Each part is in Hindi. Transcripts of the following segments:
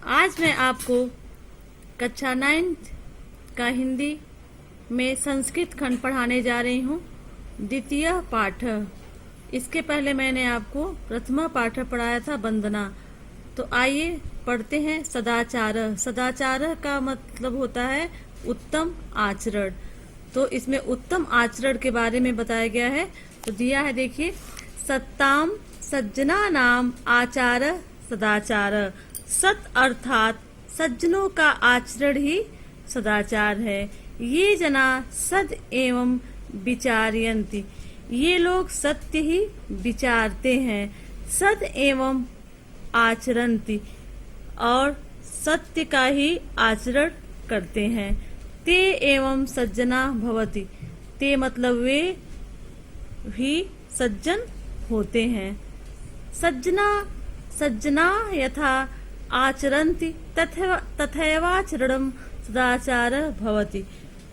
आज मैं आपको कक्षा 9 का हिंदी में संस्कृत खंड पढ़ाने जा रही हूँ। द्वितीय पाठ। इसके पहले मैंने आपको प्रथमा पाठ पढ़ाया था, वंदना। तो आइए पढ़ते हैं। सदाचार। सदाचार का मतलब होता है उत्तम आचरण। तो इसमें उत्तम आचरण के बारे में बताया गया है। तो दिया है, देखिए। सत्ताम सज्जना नाम आचार सदाचार। सत अर्थात सज्जनों का आचरण ही सदाचार है। ये जना सद एवं विचारयन्ति। ये लोग सत्य ही विचारते हैं। सद एवं आचरन्ति, और सत्य का ही आचरण करते हैं। ते एवं सज्जना भवति। ते मतलब वे भी सज्जन होते हैं। सज्जना यथा आचरन्ति तथैवाचरणं सदाचार भवति।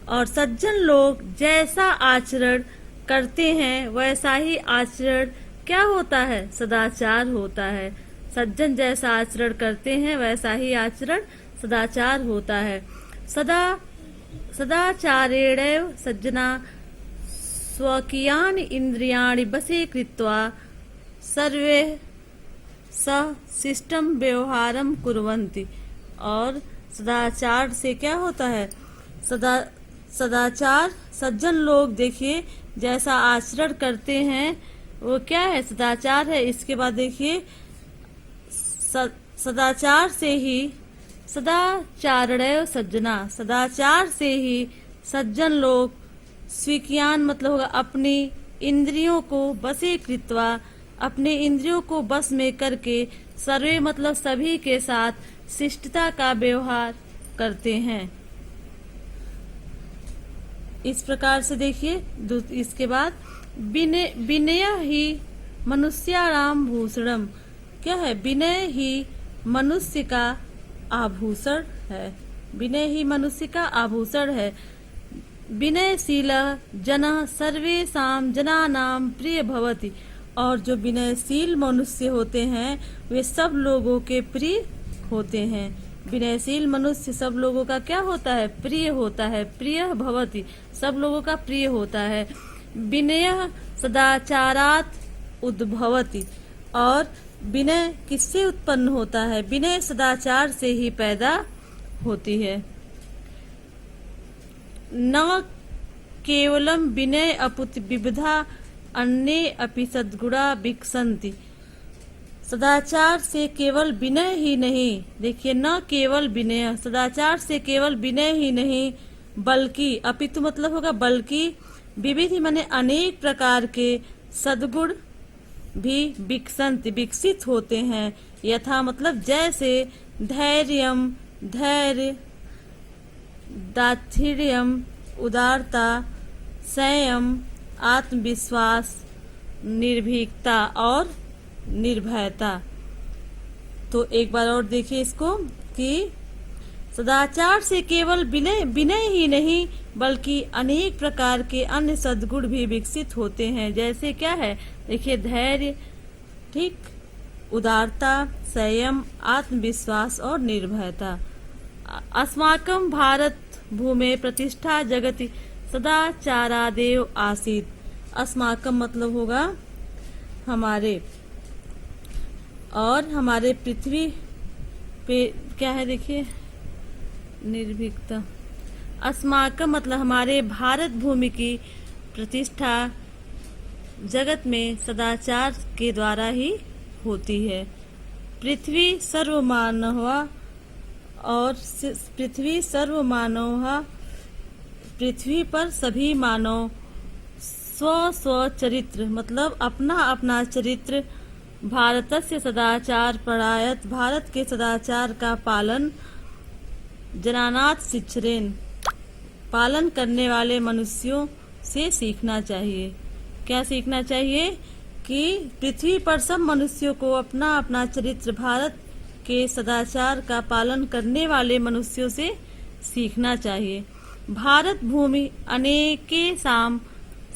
और सज्जन लोग जैसा आचरण करते हैं वैसा ही आचरण क्या होता है? सदाचार होता है। सज्जन जैसा आचरण करते हैं वैसा ही आचरण सदाचार होता है। सदाचारेणैव सज्जना स्वकीयानि इंद्रियाणि वशे कृत्वा सर्वे शिष्टम व्यवहारम कुर्वन्ति। और सदाचार से क्या होता है? सदाचार सज्जन लोग देखिए जैसा आचरण करते हैं वो क्या है? सदाचार है। इसके बाद देखिए, सदाचार से ही सदाचारणैव सज्जना। सदाचार से ही सज्जन लोग स्वीकियान मतलब होगा अपनी इंद्रियों को वशे कृत्वा, अपने इंद्रियों को बस में करके सर्वे मतलब सभी के साथ शिष्टता का व्यवहार करते हैं। इस प्रकार से देखिए। इसके बाद विनय ही मनुष्याणाम भूषणम। क्या है? विनय ही मनुष्य का आभूषण है। विनय ही मनुष्य का आभूषण है। विनयशील जन सर्वेषां जनानां प्रिय भवति। और जो विनयशील मनुष्य होते हैं वे सब लोगों के प्रिय होते हैं। विनयशील मनुष्य सब लोगों का क्या होता है? प्रिय होता है। प्रिय भवति, सब लोगों का प्रिय होता है। विनय सदाचारात उद्भवति। और विनय किससे उत्पन्न होता है? विनय सदाचार से ही पैदा होती है। न केवलम विनय अपुत विविधा अन्ये अपि सद्गुणा विकसन्ति। सदाचार से केवल विनय ही नहीं, देखिए, न केवल विनय, सदाचार से केवल विनय ही नहीं बल्कि अपितु मतलब होगा बल्कि विविध माने अनेक प्रकार के सद्गुण भी विकसित होते हैं। यथा मतलब जैसे धैर्यम धैर्य, दाक्षिण्यम उदारता, संयम आत्मविश्वास, निर्भीकता और निर्भयता। तो एक बार और देखिए इसको कि सदाचार से केवल विनय ही नहीं बल्कि अनेक प्रकार के अन्य सद्गुण भी विकसित होते हैं। जैसे क्या है? देखिए, धैर्य, ठीक, उदारता, संयम, आत्मविश्वास और निर्भयता। अस्माकं भारत भूमे प्रतिष्ठा जगति सदाचारादेव आसीत्। अस्माकं मतलब होगा हमारे, और हमारे पृथ्वी पे क्या है? देखिए, निर्भीकता। अस्माकं मतलब हमारे भारत भूमि की प्रतिष्ठा जगत में सदाचार के द्वारा ही होती है। पृथ्वी सर्वमानव, और पृथ्वी सर्वमानव, पृथ्वी पर सभी मानव स्व चरित्र मतलब अपना अपना चरित्र, भारतस्य सदाचार परायत, भारत के सदाचार का पालन, जनानाथ शिक्षरेन, पालन करने वाले मनुष्यों से सीखना चाहिए। क्या सीखना चाहिए? कि पृथ्वी पर सब मनुष्यों को अपना अपना चरित्र, भारत के सदाचार का पालन करने वाले मनुष्यों से सीखना चाहिए। भारत भूमि अनेकेषां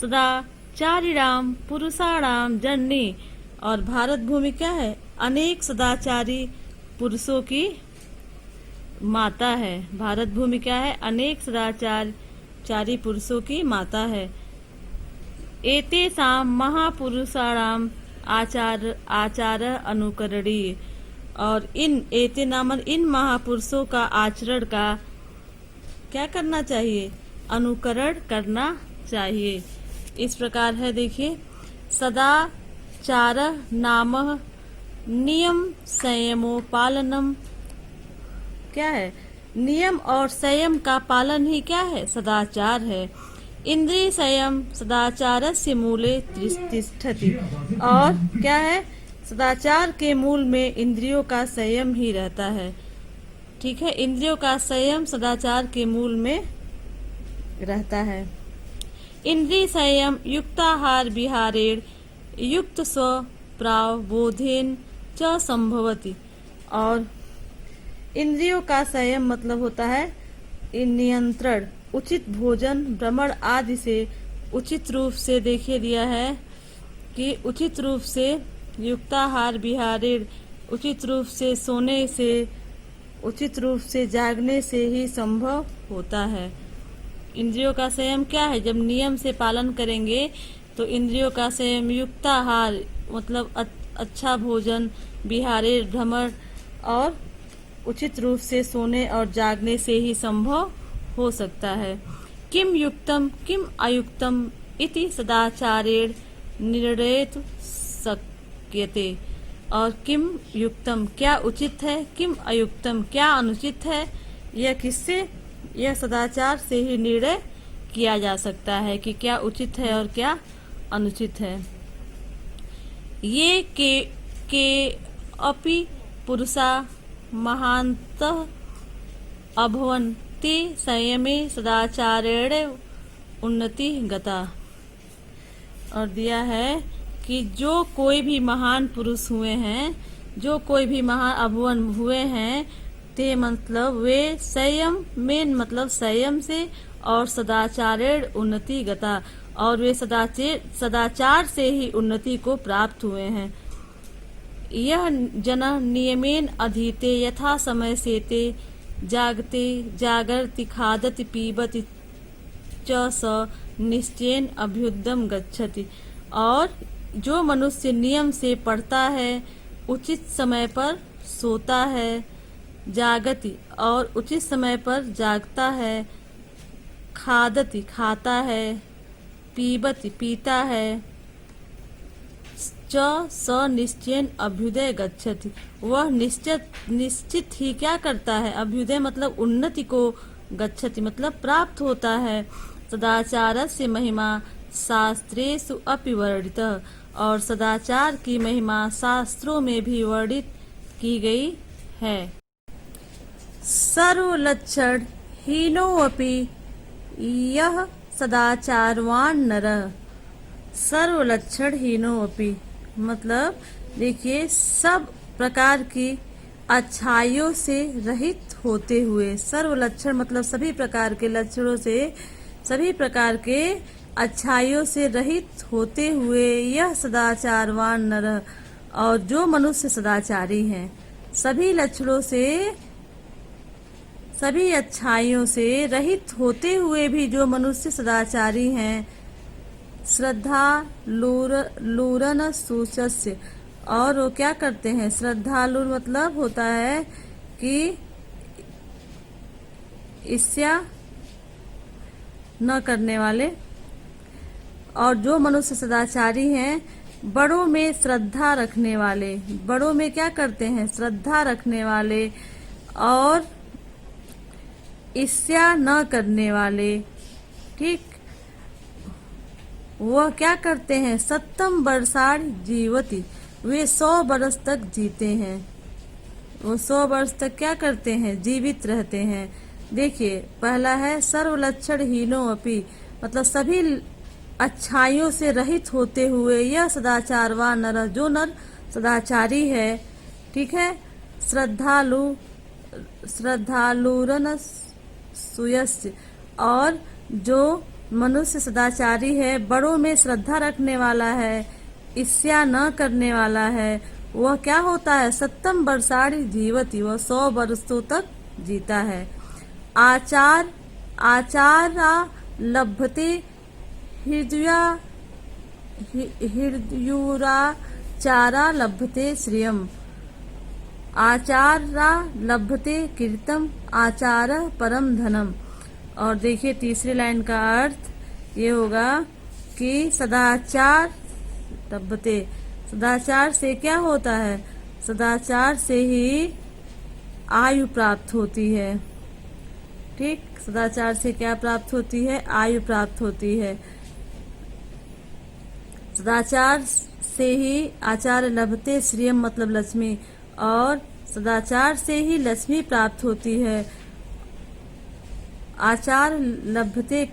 सदाचारिणां पुरुषाणां जननी। और भारत भूमि क्या है? अनेक सदाचारी पुरुषों की माता है। भारत भूमि क्या है? अनेक सदाचारी पुरुषों की माता है। एतेषां महापुरुषाणाम आचार अनुकरणीय। और इन एते नामक इन महापुरुषों का आचरण का क्या करना चाहिए? अनुकरण करना चाहिए। इस प्रकार है, देखिए, सदाचार नाम नियम संयमो पालनम। क्या है? नियम और संयम का पालन ही क्या है? सदाचार है। इंद्रिय संयम सदाचारस्य मूले तिष्ठति। और क्या है? सदाचार के मूल में इंद्रियों का संयम ही रहता है। ठीक है, इंद्रियों का संयम सदाचार के मूल में रहता है। इंद्रिय संयम युक्ताहार विहारेण युक्त स्व प्रावबोधेन च संभवति। और इंद्रियों का संयम मतलब होता है नियंत्रण, उचित भोजन, भ्रमण आदि से उचित रूप से, देखिए दिया है कि उचित रूप से युक्ताहार विहारेण, उचित रूप से सोने से, उचित रूप से जागने से ही संभव होता है। इंद्रियों का संयम क्या है? जब नियम से पालन करेंगे तो इंद्रियों का संयम युक्ताहार मतलब अच्छा भोजन, विहारे भ्रमण और उचित रूप से सोने और जागने से ही संभव हो सकता है। किम युक्तम किम अयुक्तम इति सदाचारेण निर्णयतु शक्यते। और किम युक्तम क्या उचित है, किम अयुक्तम क्या अनुचित है, यह किससे? यह सदाचार से ही निर्णय किया जा सकता है कि क्या उचित है और क्या अनुचित है। ये के अपि पुरुषा महान्तः अभवन् ते संयमे सदाचारेण उन्नति गता। और दिया है कि जो कोई भी महान पुरुष हुए हैं, जो कोई भी महान अभवन हुए हैं, ते मतलब वे संयम, मेन मतलब संयम से, और सदाचारेण उन्नति गता, और वे सदाचार से ही उन्नति को प्राप्त हुए हैं। यह जन नियमेन अधीते यथा समय सेते जागते जागर्ति खादति पीबति च स निश्चयेन अभ्युदम गच्छति। और जो मनुष्य नियम से पढ़ता है, उचित समय पर सोता है, जागति और उचित समय पर जागता है, खादति खाता है, पीबति पीता है, च स निश्चयेन अभ्युदय गच्छति वह निश्चित ही क्या करता है? अभ्युदय मतलब उन्नति को, गच्छति मतलब प्राप्त होता है। सदाचारस्य महिमा शास्त्रेषु अपि वर्णितः। और सदाचार की महिमा शास्त्रों में भी वर्णित की गई है। सर्वलक्षण हीनोऽपि यः सदाचारवान् नरः। सर्वलक्षण हीनोऽपि मतलब देखिए, सब प्रकार की अच्छाइयों से रहित होते हुए, सर्वलक्षण मतलब सभी प्रकार के लक्षणों से, सभी प्रकार के अच्छाइयों से रहित होते हुए, यह सदाचारवान नर। और जो मनुष्य सदाचारी हैं, सभी लक्षणों से, सभी अच्छाइयों से रहित होते हुए भी जो मनुष्य सदाचारी हैं, श्रद्धा लूरन सुचस्य। और वो क्या करते हैं? श्रद्धालु मतलब होता है कि ईर्ष्या न करने वाले। और जो मनुष्य सदाचारी हैं, बड़ों में श्रद्धा रखने वाले, बड़ों में क्या करते हैं? श्रद्धा रखने वाले, और ईर्ष्या न करने वाले। ठीक, वह क्या करते हैं? सत्तम वर्षाणि जीवति वे 100 वर्ष तक जीते हैं। वो 100 वर्ष तक क्या करते हैं? जीवित रहते हैं। देखिए, पहला है सर्वलक्षण हीनो अपि मतलब सभी अच्छाइयों से रहित होते हुए, यह सदाचारवान नर जो नर सदाचारी है। ठीक है, श्रद्धालुरन सुयस्य और जो मनुष्य सदाचारी है, बड़ों में श्रद्धा रखने वाला है, ईर्ष्या न करने वाला है, वह क्या होता है? सत्तम वर्षाणि जीवति वह 100 वर्षों तक जीता है। आचार आचारा लभते हृदयुराचारा लभते श्रियम। आचारा लभते कीर्तम आचार परम धनम। और देखिए तीसरी लाइन का अर्थ ये होगा कि सदाचार लभते, सदाचार से क्या होता है? सदाचार से ही आयु प्राप्त होती है। ठीक, सदाचार से क्या प्राप्त होती है? आयु प्राप्त होती है। सदाचार से ही आचार्य लभते श्रियम मतलब लक्ष्मी, और सदाचार से ही लक्ष्मी प्राप्त होती है। आचार लभते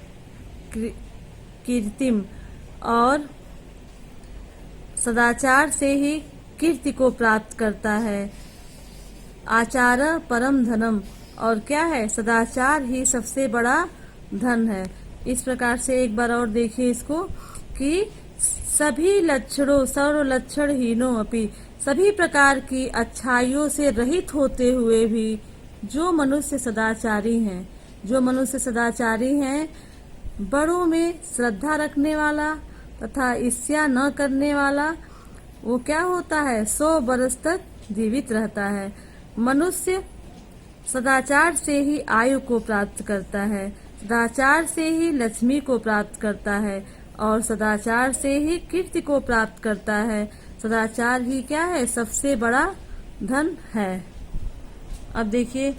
कीर्तिम, और सदाचार से ही कीर्ति को प्राप्त करता है। आचार परम धनम, और क्या है? सदाचार ही सबसे बड़ा धन है। इस प्रकार से एक बार और देखिए इसको कि सभी लक्षणों सर्व लक्षण हीनो अपि, सभी प्रकार की अच्छाइयों से रहित होते हुए भी जो मनुष्य सदाचारी हैं, जो मनुष्य सदाचारी हैं, बड़ों में श्रद्धा रखने वाला तथा ईर्ष्या न करने वाला, वो क्या होता है? 100 वर्ष तक जीवित रहता है। मनुष्य सदाचार से ही आयु को प्राप्त करता है, सदाचार से ही लक्ष्मी को प्राप्त करता है, और सदाचार से ही कीर्ति को प्राप्त करता है। सदाचार ही क्या है? सबसे बड़ा धन है। अब देखिए,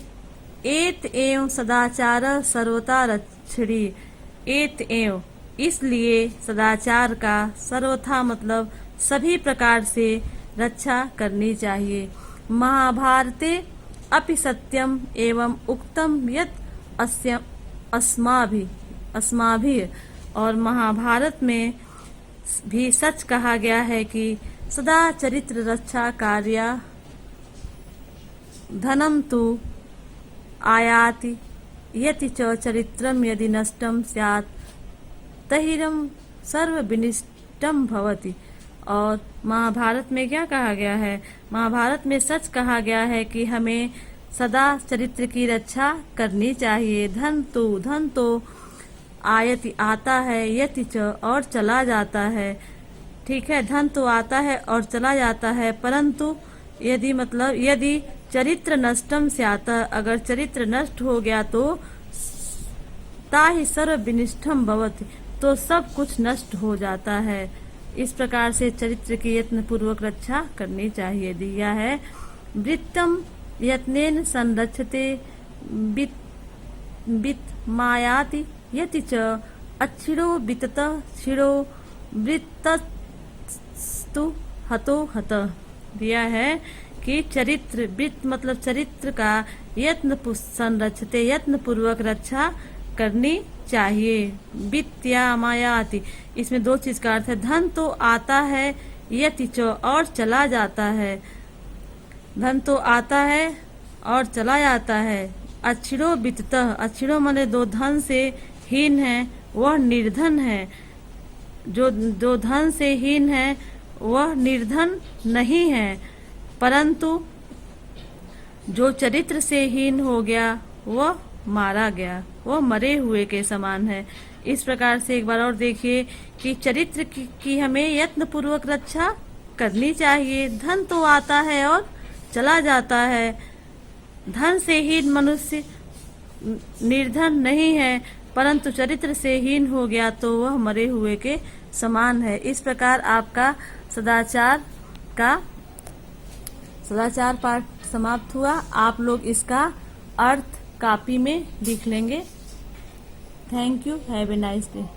एत एवं सदाचार सर्वथा रक्षणी। एत एवं, इसलिए सदाचार का सर्वथा मतलब सभी प्रकार से रक्षा करनी चाहिए। महाभारते अपि सत्यम एवं उक्तम यत् अस्माभिः, और महाभारत में भी सच कहा गया है कि सदा चरित्र रक्षा कार्य धनम तु आयाति यति च चरित्रम यदि नष्टम स्यात् तहिरम सर्व विनिष्टम भवति। और महाभारत में क्या कहा गया है? महाभारत में सच कहा गया है कि हमें सदा चरित्र की रक्षा करनी चाहिए। धन तो आयति आता है, यति च और चला जाता है। ठीक है, धन तो आता है और चला जाता है, परंतु यदि मतलब यदि चरित्र नष्टम स्यात्, अगर चरित्र नष्ट हो गया तो ताहि सर्व विनिष्टम भवति, तो सब कुछ नष्ट हो जाता है। इस प्रकार से चरित्र की यत्न पूर्वक रक्षा करनी चाहिए। दिया है वृत्तम यत्नेन संरक्षते वित्त मायाति यति च अच्छिरो वितत शिरो वृत्तस्तु हतो हत। दिया है कि चरित्र, वृत्त मतलब चरित्र का यत्न संरक्षते यत्न पूर्वक रक्षा करनी चाहिए। वित्या मायाति, इसमें दो चीज का अर्थ है। धन तो आता है, यति च और चला जाता है। धन तो आता है और चला जाता है। अच्छिरो वित्तः, अच्छिरो माने दो धन से हीन है, वह निर्धन है। जो धन से हीन है वह निर्धन नहीं है, परंतु जो चरित्र से हीन हो गया वह मारा गया, वह मरे हुए के समान है। इस प्रकार से एक बार और देखिए कि चरित्र की हमें यत्न पूर्वक रक्षा करनी चाहिए। धन तो आता है और चला जाता है। धन से हीन मनुष्य निर्धन नहीं है, परंतु चरित्र से हीन हो गया तो वह मरे हुए के समान है। इस प्रकार आपका सदाचार पाठ समाप्त हुआ। आप लोग इसका अर्थ कॉपी में लिख लेंगे। Thank you, have a nice day.